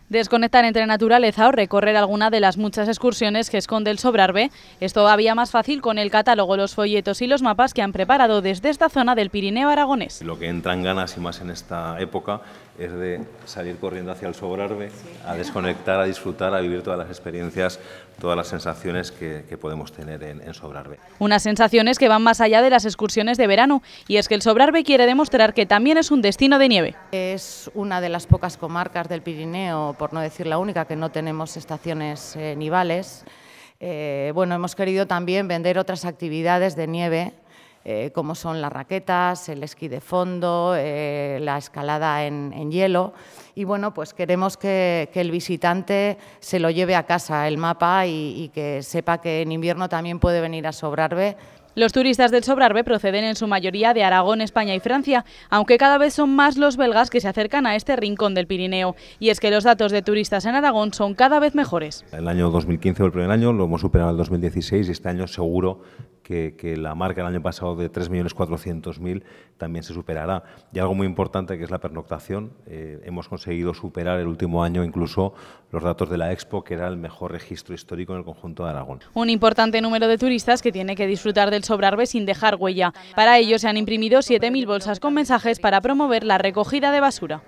Desconectar entre naturaleza o recorrer alguna de las muchas excursiones que esconde el Sobrarbe es todavía más fácil con el catálogo, los folletos y los mapas que han preparado desde esta zona del Pirineo aragonés. Lo que entra en ganas, y más en esta época, es de salir corriendo hacia el Sobrarbe, a desconectar, a disfrutar, a vivir todas las experiencias, todas las sensaciones que podemos tener en Sobrarbe. Unas sensaciones que van más allá de las excursiones de verano, y es que el Sobrarbe quiere demostrar que también es un destino de nieve. Es una de las pocas comarcas del Pirineo, por no decir la única, que no tenemos estaciones nivales. Hemos querido también vender otras actividades de nieve, como son las raquetas, el esquí de fondo, la escalada en hielo. Y bueno, pues queremos que el visitante se lo lleve a casa el mapa y que sepa que en invierno también puede venir a Sobrarbe. Los turistas del Sobrarbe proceden en su mayoría de Aragón, España y Francia, aunque cada vez son más los belgas que se acercan a este rincón del Pirineo. Y es que los datos de turistas en Aragón son cada vez mejores. El año 2015 el primer año, lo hemos superado en el 2016 y este año seguro que la marca del año pasado de 3.400.000 también se superará. Y algo muy importante, que es la pernoctación. Hemos conseguido superar el último año incluso los datos de la Expo, que era el mejor registro histórico en el conjunto de Aragón. Un importante número de turistas que tiene que disfrutar del Sobrarbe sin dejar huella. Para ello se han imprimido 7.000 bolsas con mensajes para promover la recogida de basura.